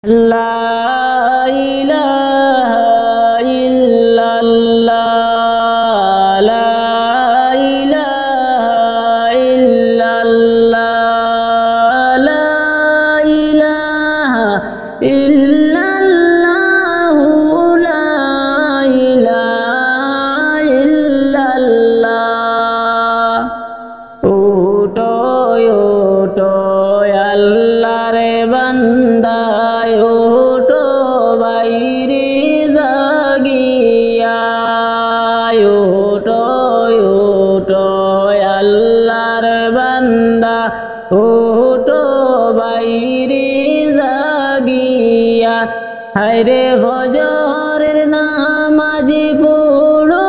لا إله إلا الله لا إله إلا الله لا إله إلا الله لا إله إلا الله উঠো উঠো আল্লাহর বান্দা উঠো বাইরে জাগিয়া উঠো উঠো আল্লাহর বান্দা উঠো বাইরে জাগিয়া হায়রে ফজরের নামাজ পড়ো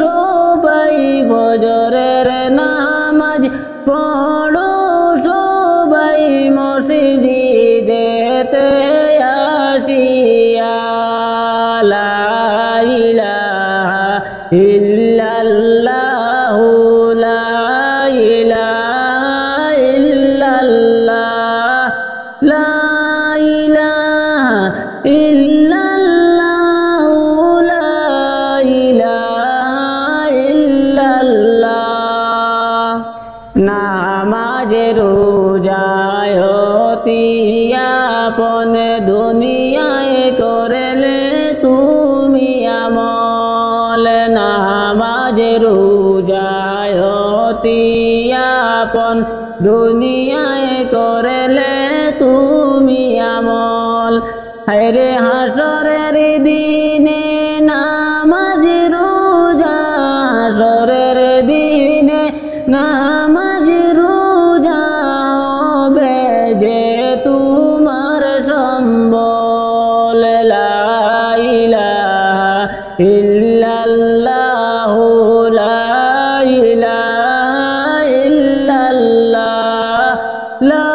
সবাই ফজরের নামাজ পড়ো সবাই মসজিদেতে আসিয়া লা ইলাহা ইল্লাল্লাহু লা ইলাহা ইল্লাল্লাহ লা ইলাহা ইল্লাল্লাহু লা ইলাহা ইল্লাল্লাহ নামাজে রোজায় আপন দুনিয়ায় করলে তুমি আমল নামাজে রোজায় আপন দুনিয়ায় করলে তুমি আমল হায়রে হাসরের দিনে নামাজ রোজা হাসরের দিনে নামাজ রোজা হবে যে তোমার সম্বল লা ইলাহা ইল্লাল্লাহু লা ইলাহা ইল্লাল্লাহ লা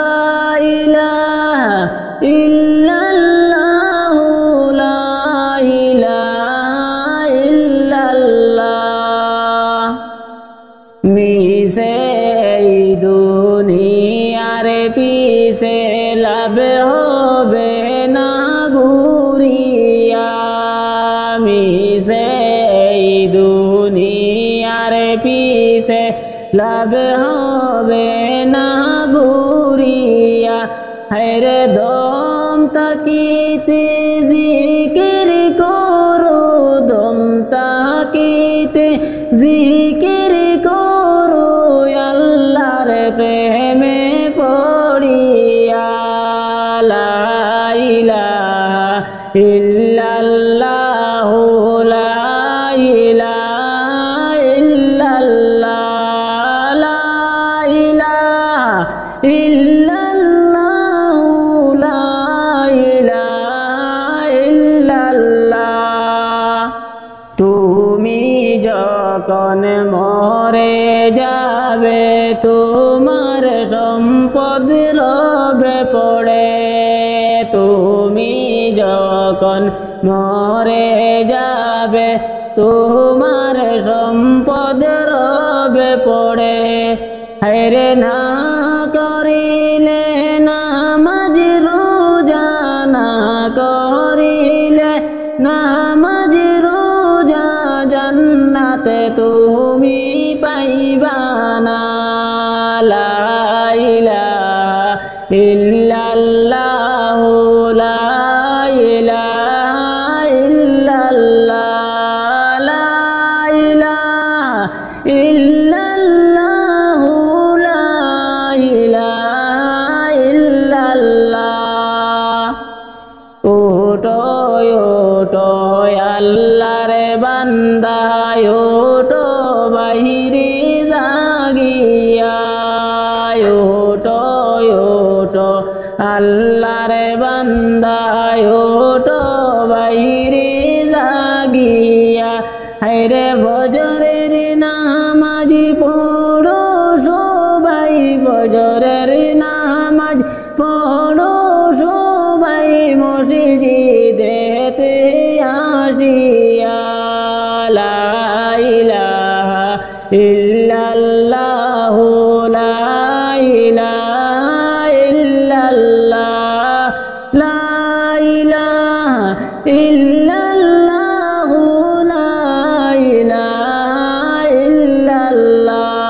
ইলাহা ইল্লাল্লাহু লা ইলাহা ইল্লাল্লাহ মিশে দুনিয়ার পিছে লাভ হবে না ঘুরিয়া মিশে দুনিয়ার পিছে লাভ হবে না ঘুরিয়া হায়রে দম তাকিতে জিকির করো দম তাকিতে জিকির করো আল্লাহর প্রেমে পড়িয়া লা ইলাহা ইল্লাল্লাহু লা ইলাহা ইল্লাল্লাহ লা ইলাহা ইল্লাল্লাহু লা ইলাহা ইল্লাল্লাহ তুমি যখন মরে যাবে তোমার সম্পদ রবে পড়ে তুমি যখন মরে যাবে তোমার সম্পদ রবে পড়ে হায়রে না করিলে নামাজ রোজা না করিলে নামাজ রোজা জান্নাতে তুমি পাইবা না লা ইলাহা ইল্লাল্লাহু লা ইলাহা ইল্লাল্লাহ লা ইলাহা ইল্লাল্লাহু লা ইলাহা ইল্লাল্লাহ ওটো ওটো আল্লাহর বান্দা ওটো বাইরে জাগিয়া ওটো ওটো আল্লাহর বান্দা ওটো বাইরে জাগিয়া হায়রে ফজরের নামাজ পড়ো সবাই ফজরের নামাজ পড়ো সবাই মসজিদেতে আসিয়া লা ইলাহা ইল্লাল্লাহু লা ইলাহা ইল্লাল্লাহ লা ইলাহা ইল্লাল্লাহু লা ইলাহা ইল্লাল্লাহ।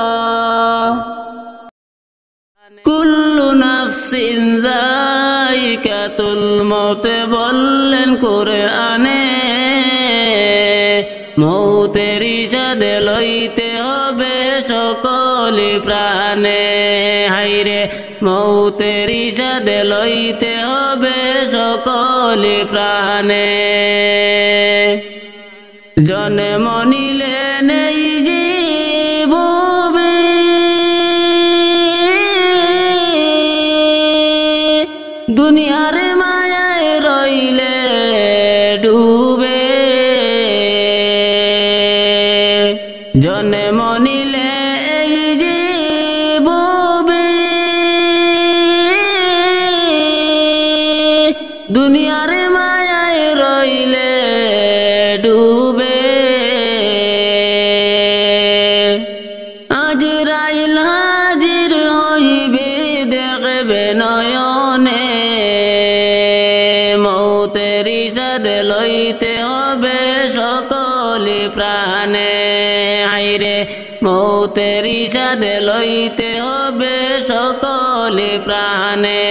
কুল্লু নাফসিন যায়িকাতুল মউত বললেন কুরআনে, মৌতের স্বাদ লইতে হবে সকলে প্রাণে। হাইরে মৌতের স্বাদ লইতে হবে সকলে প্রাণে। জন্ম নিলে নেই জীববে, দুনিয়ার মায়ায় রইলে ডুবে। জন্ম নিলে এই জীববে, দুনিয়ার মায়ায় রইলে ডুবে। আজরাইল হাজির হইবে দেখবে নয়নে, মৌতের স্বাদ লইতে হবে সকলে প্রাণে। হাইরে মৌতের স্বাদ লইতে হবে সকলে প্রাণে।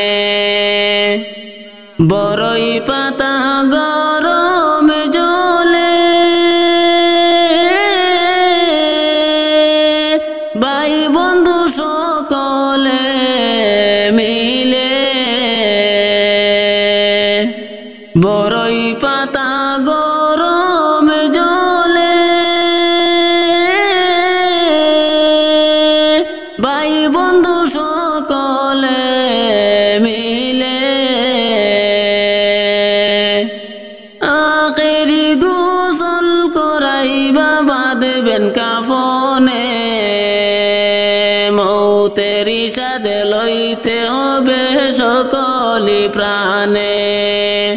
বড়ই পাতা গরম জলে, ভাই বন্ধু সকলে মিলে। বড়ই পাতা গরম জলে, ভাই বন্ধু সকলে মিলে। আখেরি গোসল করাইবা বাঁধবেন কাফনে, মৌতের স্বাদ লইতে হবে সকলে প্রাণে।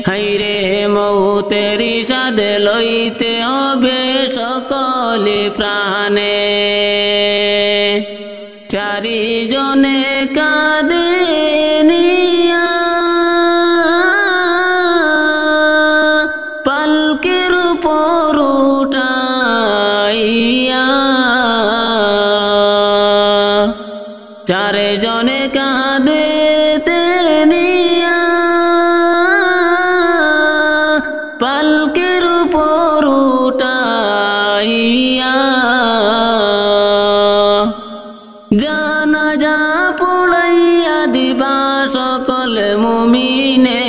হাইরে মৌতের স্বাদ লইতে হবে সকলে প্রাণে। চারিজনে কাঁদে নিয়া, পালকের উপর উঠাইয়া। চারজনে কাঁদে নিয়া, পালকের উপর উঠাইয়া। জানাজা পড়াইয়া দিবা সকলে মুমিনে,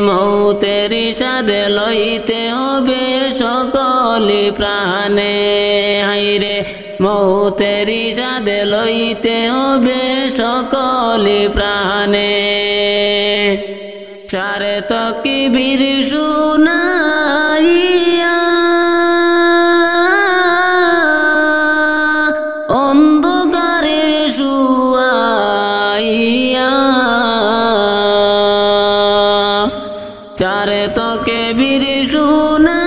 মৌতের স্বাদ লইতে হবে সকলে প্রাণে। হাইরে মৌতের স্বাদ লইতে হবে সকলে প্রাণে। চারে তাকবীর শুনাইয়া, অন্ধকারে শুয়াইয়া। চারে তাকবীর শুনাইয়া,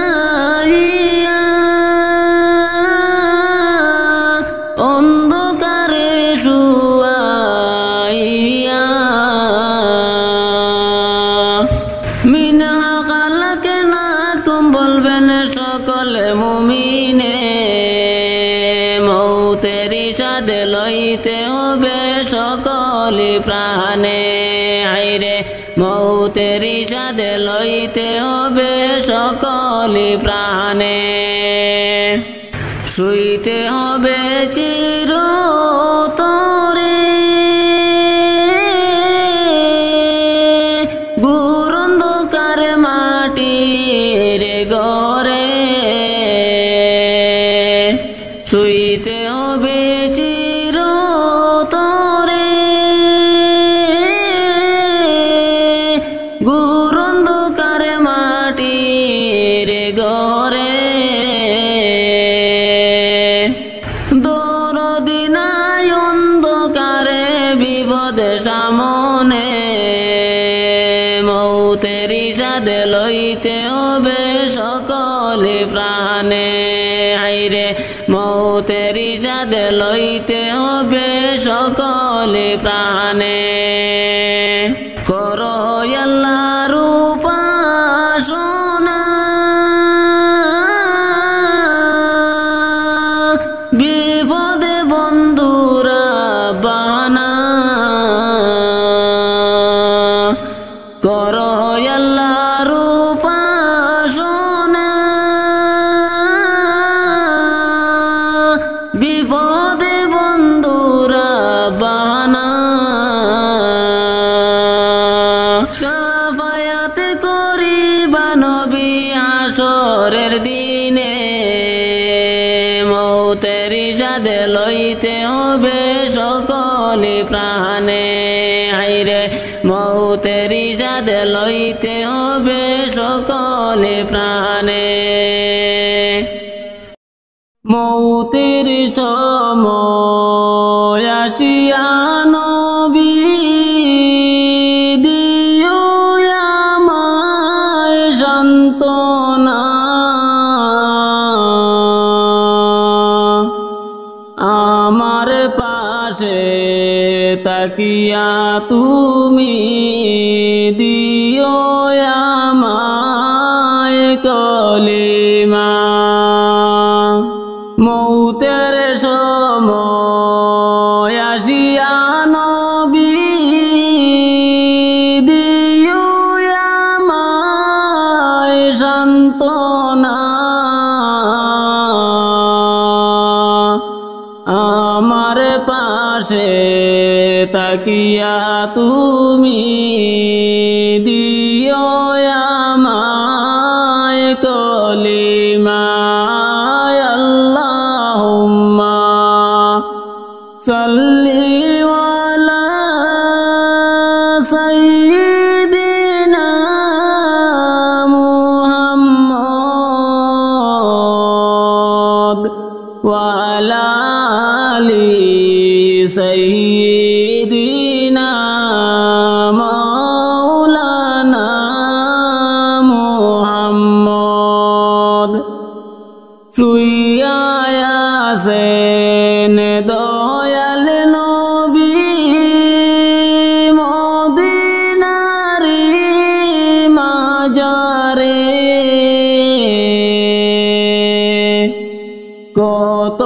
অন্ধকারে শুয়াইয়া। মিনহা খালাকনাকুম বলবেন সকলে মুমিনে, মৌতের স্বাদ লইতে হবে সকলে প্রাণে। হাইরে মৌতের স্বাদ লইতে হবে সকলে প্রাণে। শুইতে হবে চিরতরে, ঘোর অন্ধকার মাটির ঘরে। শুইতে হবে চিরতরে, ঘোর অন্ধকার মাটির ঘরে। দরদি নাই অন্ধকারে বিপদে সামনে, মৌতের স্বাদ লইতে হবে সকলে প্রাণে। হাইরে মৌতের স্বাদ লইতে হবে সকলে প্রাণে। করো আল্লাহ করো আল্লাহর উপাসনা বিপদে বন্ধুরা বাহানা শাফায়াত করিবা নবী হাসরের দিনে মৌতের সাথে লইতে হবে সকলে প্রাণে হাইরে মৌতের সাথে লইতে হবে সকলে প্রাণে মৌতের সময় আসিয়া নবী দিও আমায় সান্ত্বনা আমার পাশে তাকিয়া তুমি দিও আমায় কলিমা মৌতের সময় আসিয়া নবী দিও আমায় সান্ত্বনা আমার পাশে তাকিয়া তুমি দিও আমায় কলিমা আল্লাহুম্মা সাল্লি আলা সাইয়্যিদিনা মুহাম্মদ ওয়া আলা আলি সাইয়্যিদিনা মাওলানা মুহাম্মদ শুইয়া আছেন দয়াল নবী মদিনারি মাজারে কত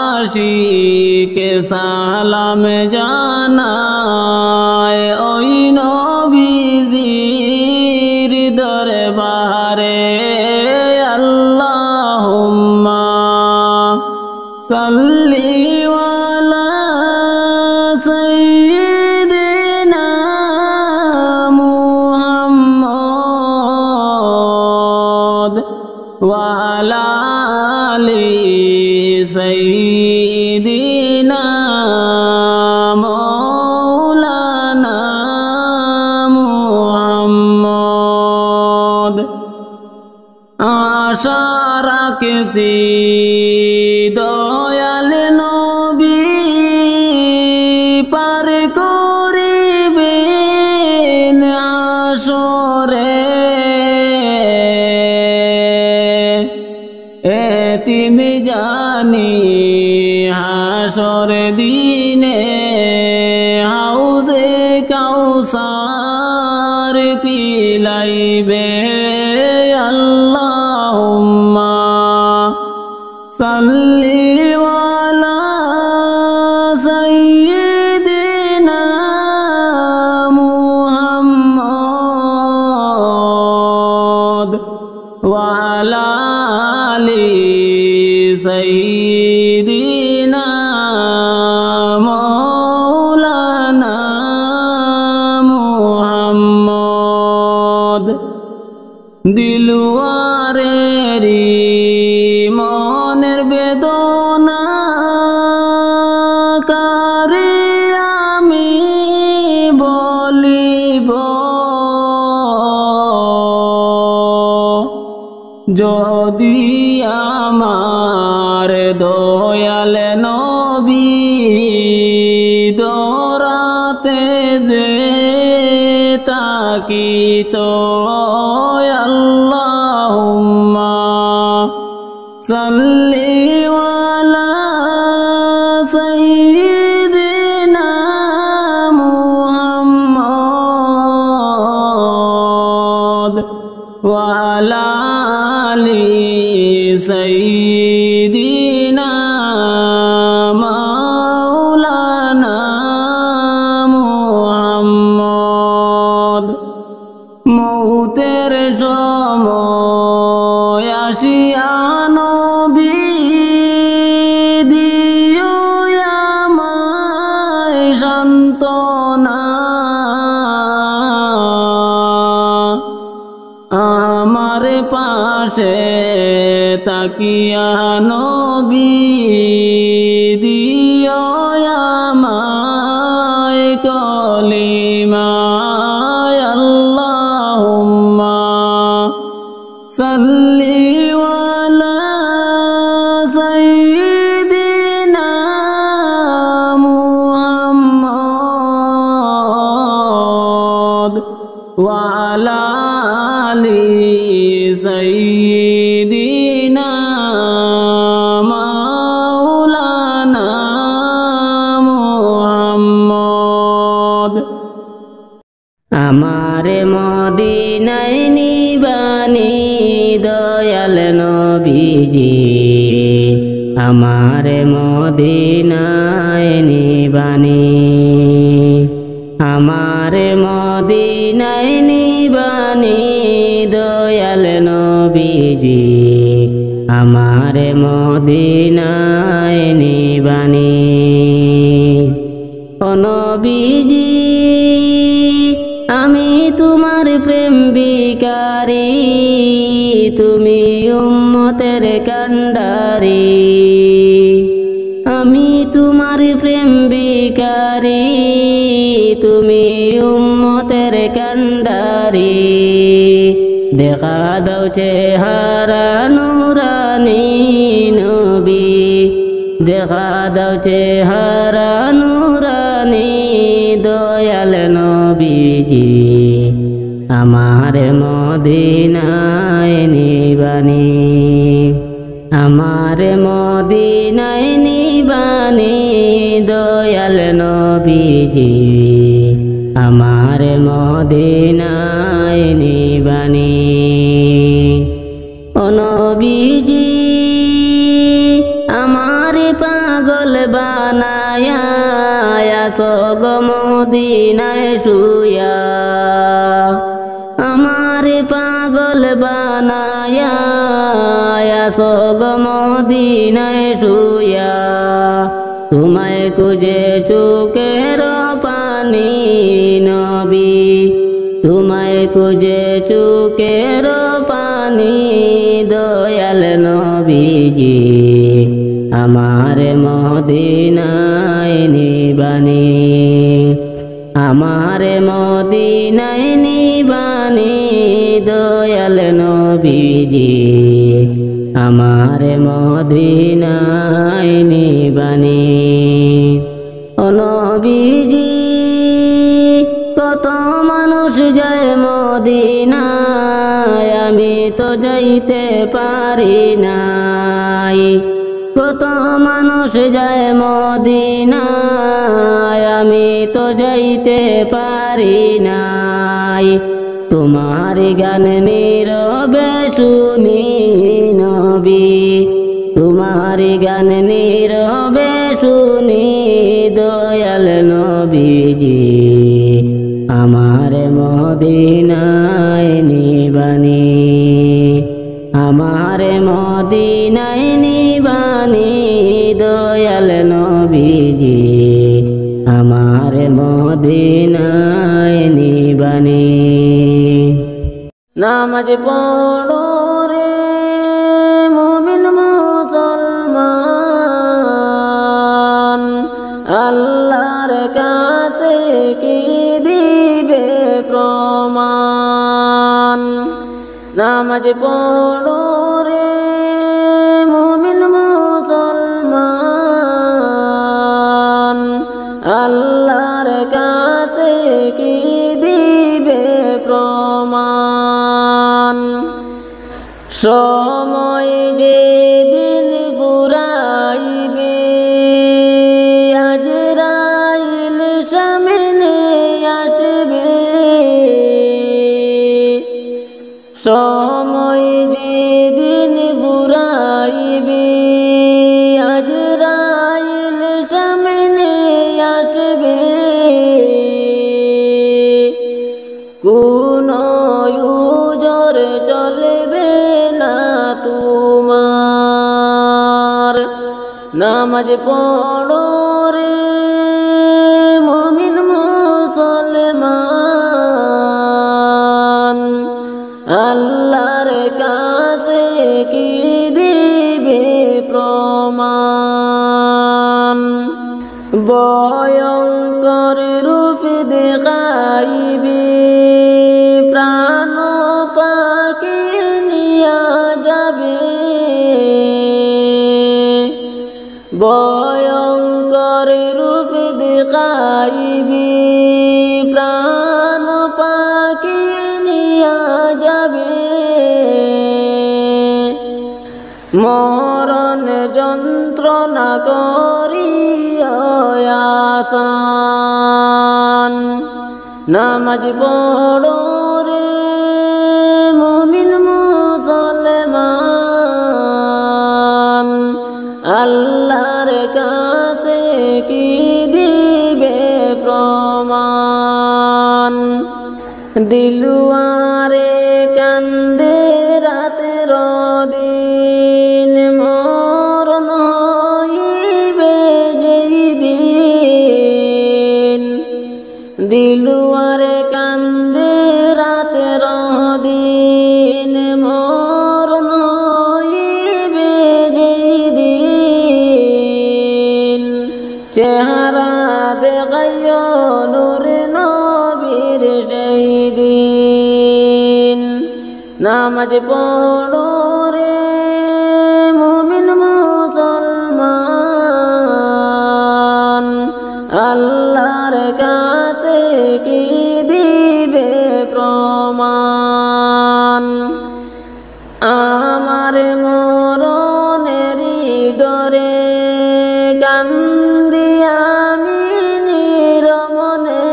আশিকে সালাম জানায় ওই নবীজির দরবারে আল্লাহুম্মা সাল্লি আলা সাইয়্যিদিনা মুহাম্মদ ওয়া আলা আলি সাইয়্যিদিনা মাওলানা মুহাম্মদ আশা রাখছি দয়াল নবী পার করিবেন আসরে এতিম জানি হাসর দিনে হাউজে কাউসার পিলাইবে আল্লাহুম্মা সাল্লি আলা সাইয়্যিদিনা মুহাম্মদ ওয়া আলা আলি সাইয়্যিদিনা মাওলানা মুহাম্মদ দিলওয়ারেরি মনের বেদনা কারে আমি বলিব যদি আমার দয়াল নবী দরাতে যে তাকিতো আল্লাহুম্মা সাল্লি আলা সাইয়্যিদিনা মুহাম্মদ ওয়া আলা আলি সাইয়্যিদিনা মাওলানা মুহাম্মদ মৌতের সময় আসিয়া নবী দিও আমায় সান্ত্বনা আমার পাশে তাকিয়া নবী দিও আমায় কলিমা আল্লাহুম্মা সাল্লি আলা সাইয়্যিদিনা মুহাম্মদ ওয়া আলা আলি সাইয়্যিদিনা মাওলানা মুহাম্মদ। আমারে মদিনায় নিবানি দয়াল নবীজি আমারে মদিনায় নিবানি আমারে মদিনায় নিবানি দয়াল নবীজি আমারে মদিনায় নিবানি ও নবীজি আমি তোমার প্রেম বিকারি তুমি উম্মতের কান্ডারি আমি তোমার প্রেম বিকারি তুমি উম্মতের কান্ডারি দেখা দাও চেহারা নুরানি নবী দেখা দাও চেহারা নুরানি দয়াল নবীজি আমার মদিনায় নিবানি আমার মদিনায় নিবানি দয়াল নবীজি আমার মদিনায় নিবানি ও নবীজি আমার পাগল বানায়া সগ মদিনায় শুয়া আমার পাগল বানায়া সগ মদিনায় শুয়া তোমায় খুঁজে চোখের পানি নবী তোমায় খুঁজে চোখের পানি দয়াল নবীজি আমার মদিনায় নিবানি আমার মদিনায় নিবানি দয়াল নবীজি আমার মদিনায় নিবানি ও নবীজি কত মানুষ যায় মদিনায় আমি তো যাইতে পারি নাই কত মানুষ যায় মদিনায় আমি তো যাইতে পারি নাই তোমার গান নীরবে শুনি নবী তোমার গান নীরবে শুনি দয়াল নবীজি আমার মদিনায় নিবানি আমার মদিনায় নিবানি দয়াল নবীজি আমার মদিনায় নিবানি নামাজ পড়ো রে মুমিন মুসলমান আল্লাহর কাছে কি দিবে প্রমাণ নামাজ পড়ো রে মুমিন মুসলমান আল্লাহর কাছে কি দিবে প্রমাণ সময় যেদিন ফুরাইবে আজরাইল সামনে আসবে সময় যেদিন ফুরাইবে আজরাইল সামনে আসবে উজর চলবে না তোমার। নামাজ পড়ো রে মুমিন মুসলমান, আল্লাহর কাছে কি দিবে প্রমাণ। ভয়ঙ্কর রূপ দেখাইবে প্রাণ পাখি নিয়া যাবে। ভয়ঙ্কর রূপ দেখাইবে প্রাণ পাখি নিয়া যাবে। মরণ যন্ত্রণা করিয়া আসান, নামাজ পড়ো রে মুমিন মুসলমান, আল্লাহর কাছে কি দিবে প্রমাণ। দিলুয়ারে কান্দে রাতের দিন, মরণ হইবে যেই দিন। দিলুয়ারে কান্দে রাতের দিন, মরণ হইবে যেই দিন। চেহারা দেখাইও নূর নবীর সেই দিন। নামাজ পড়ো রে মুমিন মুসলমান, আল্লাহর কাছে কি দিবে প্রমাণ। আমার মরণেরই ডরে কান্দি আমি নিরমনে।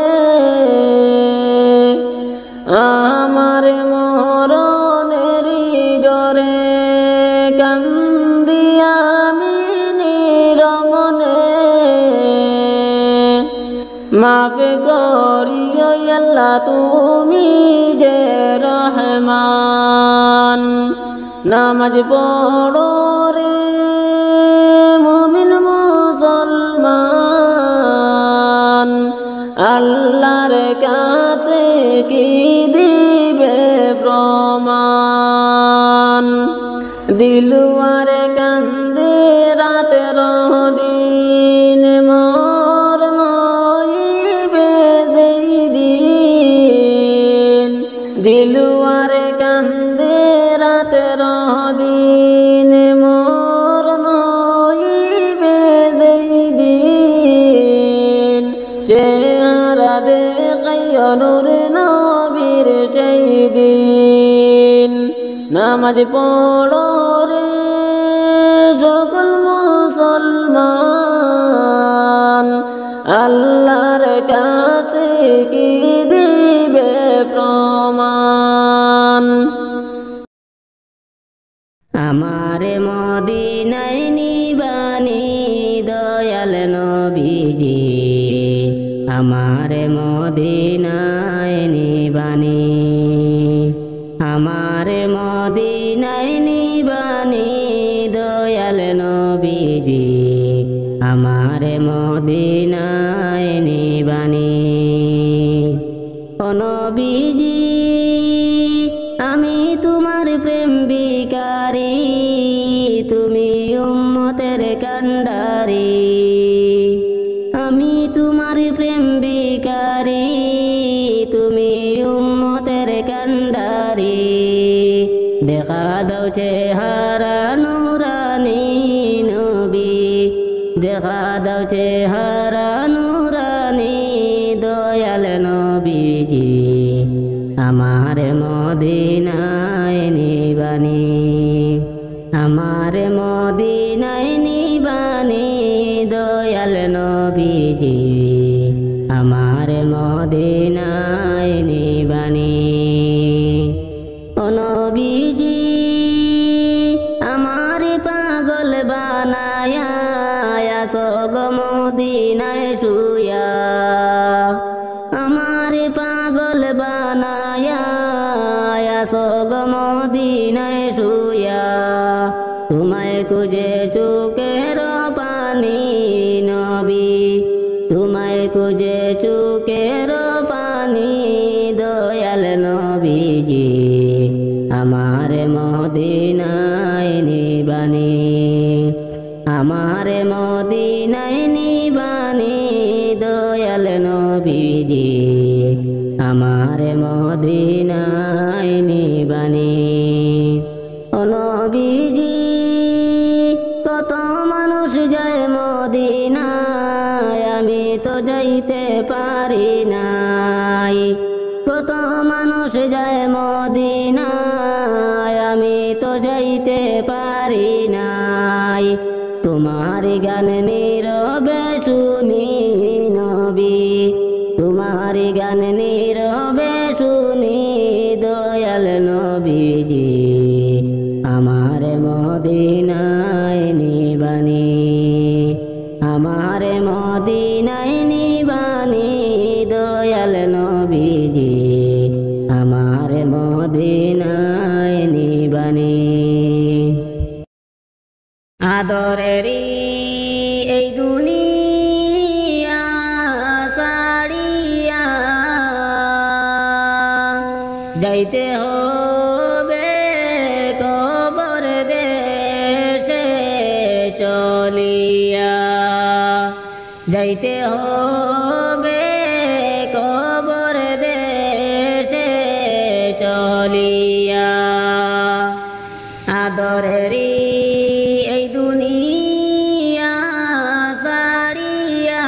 আমার মরণেরই ডরে কান্দি আমি নিরমনে। মাফ করিও আল্লাহ তুমি যে রহমান। নামাজ পড়ো রে মুমিন মুসলমান, আল্লাহর কাছে কি দিবে প্রমাণ। দিলুয়ারে কান্দে রাতের দিন, মরণ হইবে যেই দিন। দিলুয়ারে কান্দে রাতের দিন, মরণ হইবে যেই দিন। চেহারা দেখাইও নূর নবীর সেই দিন। নামাজ পড়ো রে সকল মুসলমান, আল্লাহর কাছে কি দিবে প্রমাণ। আমারে মদিনায় নিবানি দয়াল নবীজি, আমারে মদিনায় নিবানি। আমারে মদিনায় নিবানি দয়াল নবীজি, আমারে মদিনায় নিবানি। ও নবীজি আমি তোমার প্রেম বিকারি, তুমি উম্মতের কান্ডারি। আমি তোমার প্রেম বিকারি, তুমি উম্মতের কান্ডারি। দেখা দাও চেহারা নুরানি নবী, দেখা দাও চেহারা নুরানি দয়াল নবীজি, আমার মদিনায় নিবানি। আমার মদিনায় নিবানি দয়াল নবীজি, আমার মদিনায় নিবানি। ও নবীজি আমার পাগল বানায়া সগ মদিনায় শুয়া। আমার পাগল বানায়া আসো গো মদিনায় শুয়া তোমায় খুঁজে চোখের পানি নবী তোমায় খুঁজে চোখের পানি দয়াল নবীজি আমার মদিনায় নিবানি আমার মদিনায় নিবানি দয়াল নবীজি আমার মদিনায় নিবানি ও নবীজি কত মানুষ যায় মদিনায় আমি তো যাইতে পারি নাই কত মানুষ যায় মদিনায় আমি তো যাইতে পারি নাই তোমার গান নীরবে শুনি নবী তোমার গান নীরবে শুনি দয়াল নবীজি আমার মদিনায় নিবানি আমার মদিনায় নিবানি দয়াল নবীজি আমার মদিনায় নিবানি আদরেরই এই দুনিয়া ছাড়িয়া যাইতে হবে কবর দেশে চলিয়া যাইতে হবে কবর দেশে চলিয়া আদরেরই এই দুনিয়া ছাড়িয়া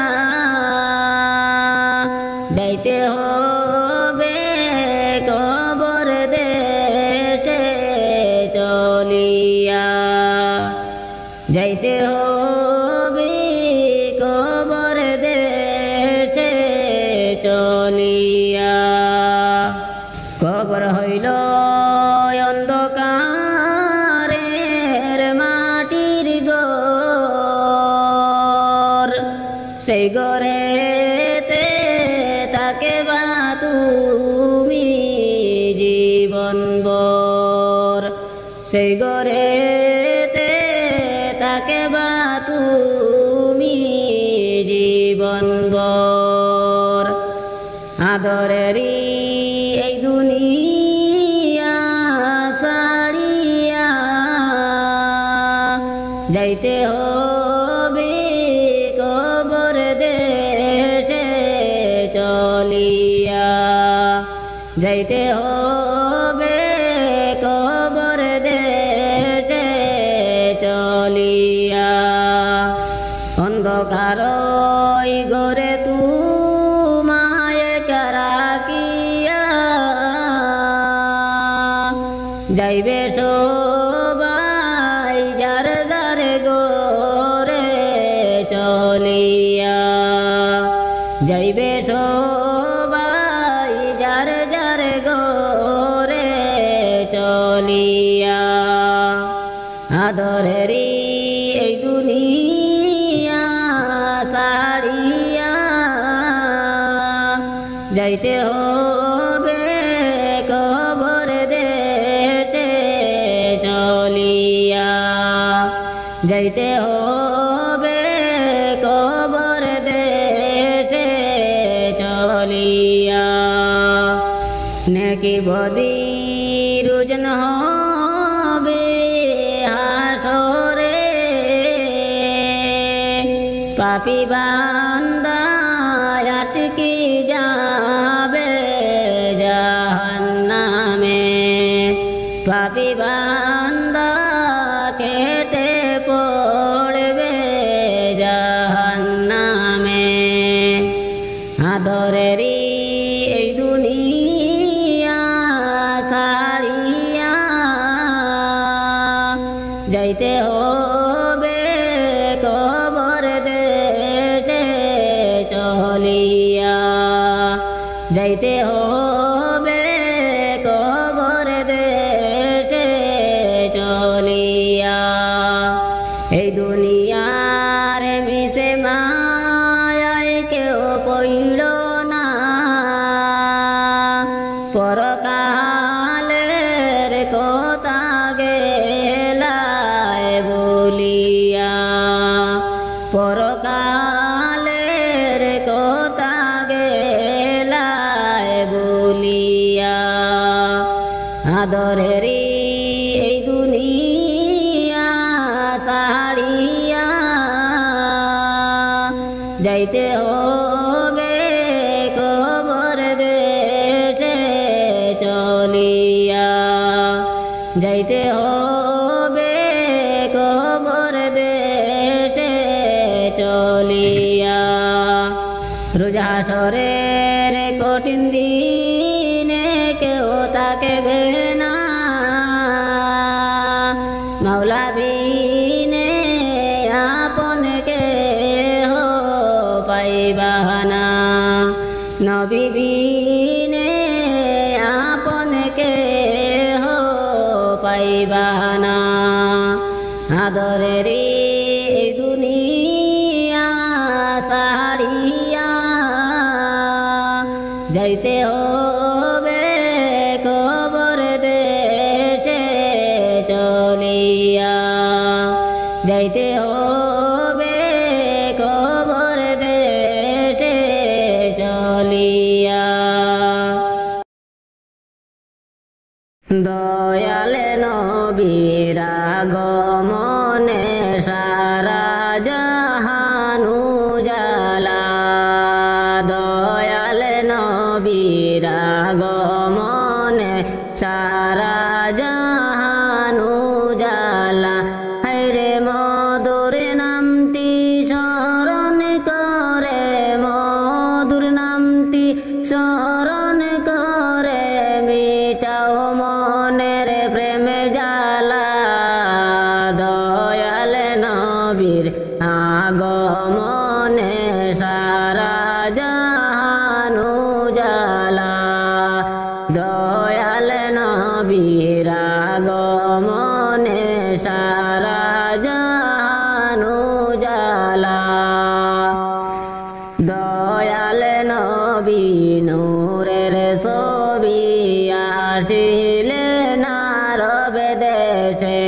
যাইতে হবে কবর দেশে চলিয়া যাইতে হবে কবর দেশে চলিয়া কবর হইল অন্ধকারের মাটির ঘর সেই ঘরেতে তাকে বা তুমি জীবনভর সেই ঘরেতে তাকে বা তুমি জীবনভর আদরেরই এই দুনিয়া ছাড়িয়া যাইতে হবে কবর দেশে চলিয়া যাইতে হবে কবর দেশে চলিয়া অন্ধকার ঘরে তুমায় কারাকিয়া যাইবে সবাই যার যার ঘরে চলিয়া যাইবে সবাই যার যার ঘরে চলিয়া আদরেরই এই দুনিয়া ছাড়িয়া যাইতে হবে কবর দেশে চলিয়া যাইতে হবে কবর দেশে চলিয়া নেকি বদির উজন হবে হাসরে পাপি বান্দা আটকি যাবে জাহান্নামে পাপি বান্দা কেটে পড়বে জাহান্নামে আদরেরই এই দুনিয়া ছাড়িয়া যাইতে হবে কবর দেশে চলিয়া যাইতে হবে কবর দেশে চলিয়া এই দুনিয়ার মিশে মায়ায় কেউ পইল না পরকালে কোথা গেলায় বলিয়া পরকালের কোথা গেলায় বলিয়া আদরেরি এই দুনিয়া সাড়িয়া যাইতে হবে কবর দেশে চলিয়া যাইতে হবে কবর দেশে চলিয়া রোজ হাসরের কঠিন দিনে কেউ তাকবে না মাওলা বিনে আপন কেহ পাইবা না নবী বিনে আপন কেহ পাইবা না আদরেরি দুনিয়া সাড়িয়া যাইতে হবে কবর দেশে চলিয়া যাইতে হবে কবর দেশে চলিয়া দয়ালে নবীর আগমনে সারা জাহানু জালা দয়ালে নবীর আগমনে সারা জাহানু জালা হায়রে মধুর নামটি স্মরণ করে মধুর নামটি স্মরণ করে মিটাও মনের প্রেম জালা দয়াল নবীর আগমনে সারা জাহানু জালা দয়াল নবীর আগমনে সারা জাহানু জালা দয়াল নবী নূরের ছবি আসিলেন আরব দেশে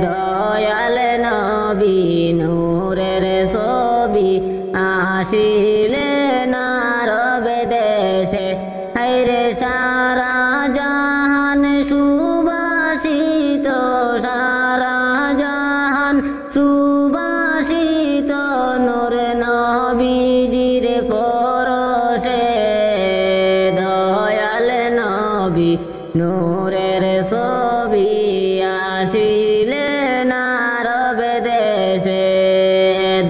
দয়াল নবী নূরের ছবি আসিলেন আরব দেশে হায়রে সারা জাহান সুবাসিত সারা জাহান সুবাসিত নূর নবীজির পরশে দয়াল নবী নূরের ছবি আসিলেন আরব দেশে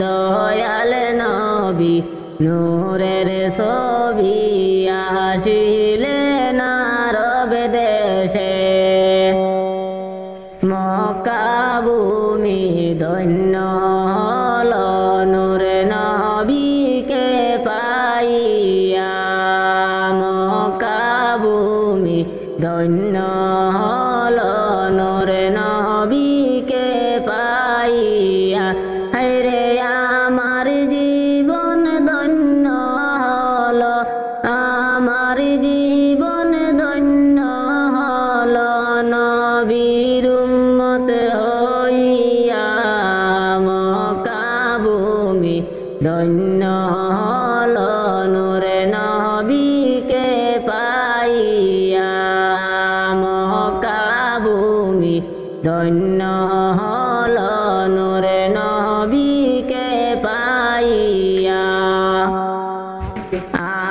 দয়াল নবী নূরের ছবি আসিলেন আরব দেশে মক্কা ভূমি ধন্য হল নূর নবীকে পাইয়া মক্কা ভূমি ধন্য হল নূর নবীকে পাইয়া হায়রে আমার জীবন ধন্য হল আমার জীবন ধন্য হল নবীর উম্মত হইয়া মক্কা ভূমি ধন্য হল নূর নবীকে পাইয়া মক্কা ভূমি ধন্য হল নূর নবীকে পাইয়া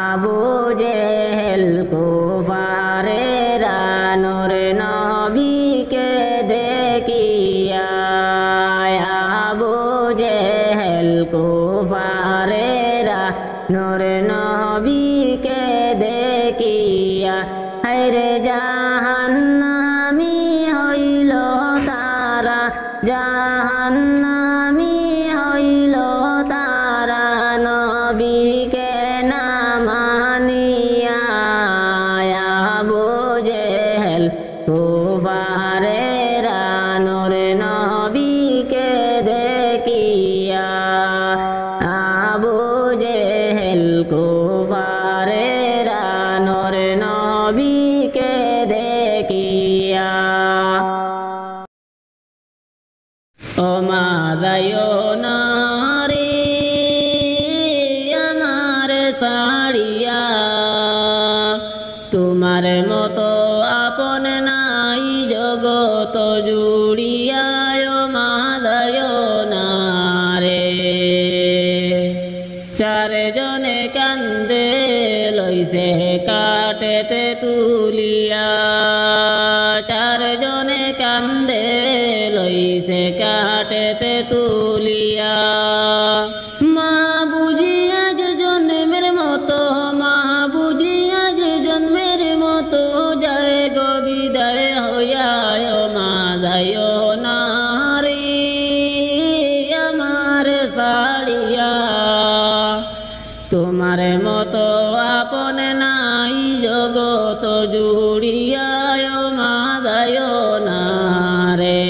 আবু জেহেল কুফারেরা নূর নবীকে দেখিয়া আবু জেহেল কুফারেরা নূর নবীকে দেখিয়া হায়রে জাহান্নামী হইল তারা জাহান্নামী হইল তারা নবীকে না মানিয়া আবু জেহেল কুফারেরা নূর নবীকে দেখিয়া আবু জেহেল কুফারেরা নূর নবীকে দেখিয়া ও মা যাইও না রে আমার ছাড়িয়া, তোমার মতো আপন নাই জগত জুড়িয়া, ও মা যাইও না রে। চারজনে কান্দে লইছে কাটেতে তুলিয়া, চারজনে কান্দে লইছে কাটেতে তুলিয়া। মা বুঝিয়া যে জন্মের মতো, মা বুঝিয়া যে জন্মের মতো যায় গো বিদায় হইয়া, ও মা যাইও না রে আমার ছাড়িয়া, তোমার মতো আপন নাই জগত জুড়িয়া, ও মা যাইও না রে।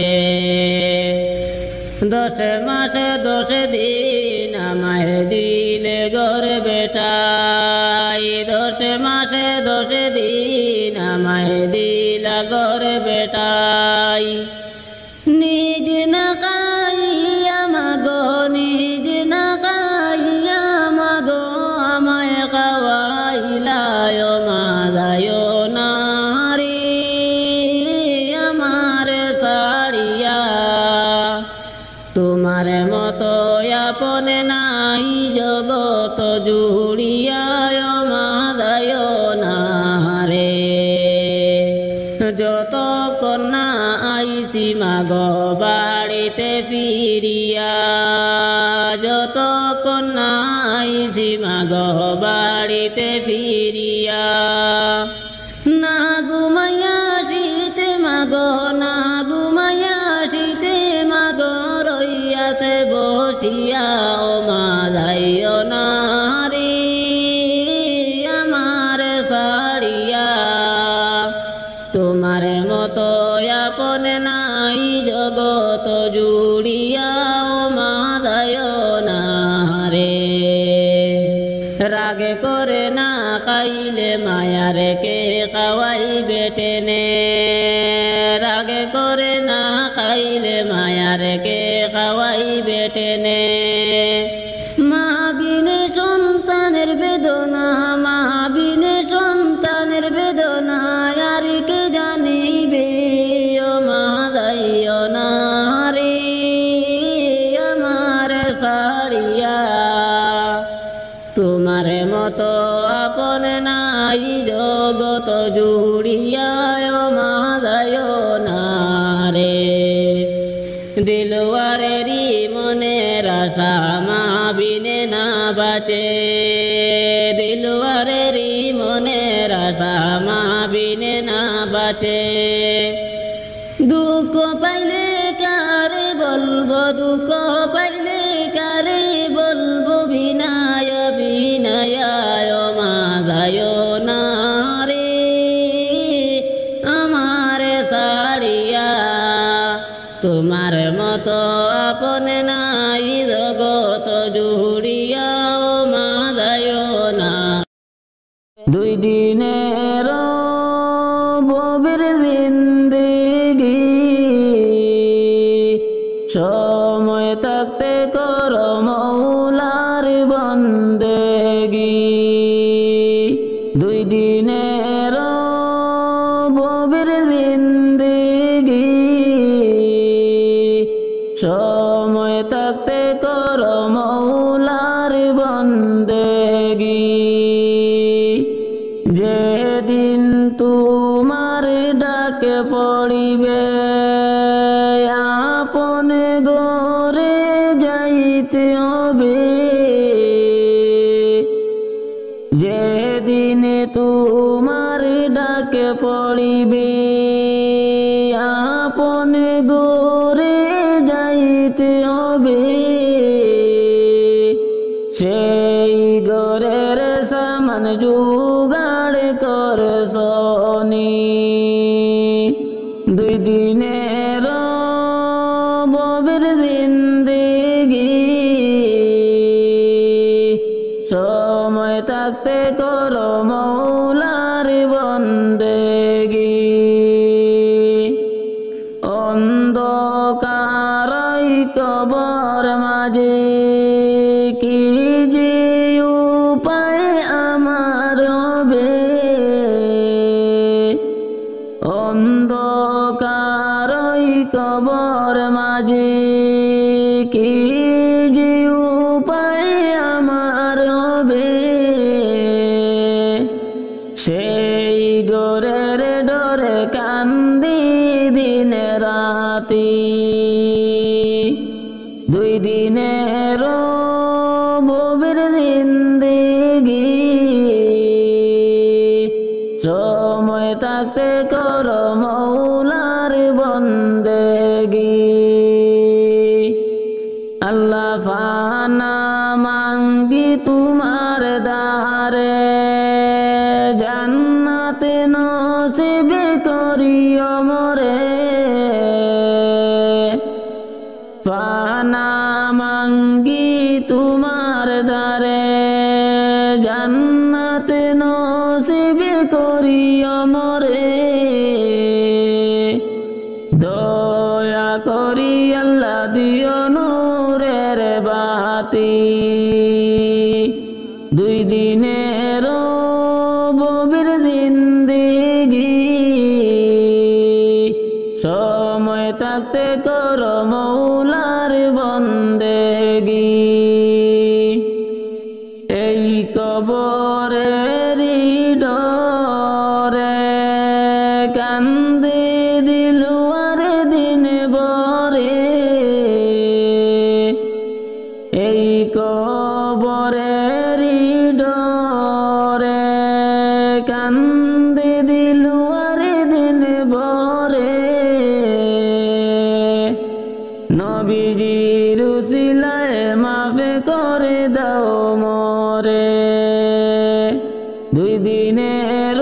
10 মাস 10 দিন আমায় দিলে ঘরে বেটাই, 10 মাস 10 দিন আমায় দিলা ঘরে বেটাই। নিজ না খাইয়া মাগো, নিজ না খাইয়া মাগো আমায় খাওয়াইলা, ও মা যাইও না রে আমার ছাড়িয়া, তোমার মতো আপন নাই জগত জুড়িয়া, ও মা যাইও না রে। যতক্ষণ না আইসি মাগো বাড়িতে ফিরিয়া, যতক্ষণ না আইসি মাগো বাড়িতে ফিরিয়া, না ঘুমাইয়া শীতে মাগো, না ঘুমাইয়া শীতে মাগো রইয়াছে বসিয়া, ও মা যাইও না রে আমার ছাড়িয়া, তোমার মতো আপন নাই জগত জুড়িয়া, ও মা যাইও না রে। রাগে করে না খাইলে মায়ার কে খাওয়াইবে টেনে, রাগে করে না খাইলে মায়ার কে খাওয়াইবে টেনে। মা বিনে সন্তানের বেদনা, মা বিনে সন্তানের বেদনা আর কে জানিবে, ও মা যাইও না রে আমার ছাড়িয়া, তোমার মতো আপন নাই জগত জুড়িয়া, ও মা যাইও না রে। দিলওয়ারেরই মনের আশা মা বিনে না বাঁচে, দিলওয়ারেরই মনের আশা মা বিনে না বাঁচে। দুঃখ পাইলে কারে বলবো, দুঃখ পাইলে কারে বলবো, বিনায় বিনায়, ও মা যাইও না রে আমার ছাড়িয়া, তোমার মতো আপন নাই জগত জুড়িয়া, ও মা যাইও না। 2 দিনের ববির জিন্দেগি, সময় থাকতে করো মৌলার বন্দেগি। 2 দিনের ববির জিন্দেগি, সময় থাকতে করো মৌলার বন্দেগি। যেদিন তোমার ডাকে পড়িবে আপন ঘরে যাইতে হবে, যেদিন তোমার ডাকে পড়িবে আপন ঘরে যাইতে হবে, সেই ঘরের সামান জোগাড় কর সনি। 2 দিনের ববির জিন্দেগি, সময় থাকতে করো মৌলার বন্দেগি। অন্ধকারাই অন্ধকারই কবর মাঝে কি যে উপায় আমার হবে, সেই গোরের ডরে কান্দি দিনে রাতি। 2 দিনের ববির জিন্দেগি, সময় থাকতে কর মৌলার বন্দেগি। আল্লাহ ফানা মাঙ্গি তোমার দারে, জান্নাতে নসিব করিও মোরে। ফানা মাঙ্গি তোমার দারে, জান্নাতে নসিব করিও মোরে। দয়া করি আল্লাহ দিও নূরের বাতি, 2 দিনের ববির জিন্দেগি, সময় থাকতে কর মৌলার বন্দেগি। এই কবরেরই ডরে কান্দে দিলুয়ার দিন বরে, এই কবরেরই ডরে কান্দে দিলুয়ার দিন বরে। নবীজির উসিলায় মাফে করে দাও মোরে, 2 দিনের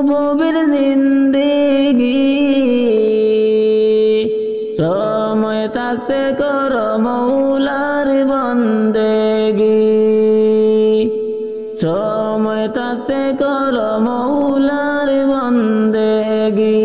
ববির জিন্দেগি, সময় থাকতে কর মৌলার বন্দেগি, সময় থাকতে কর মৌলার বন্দেগি।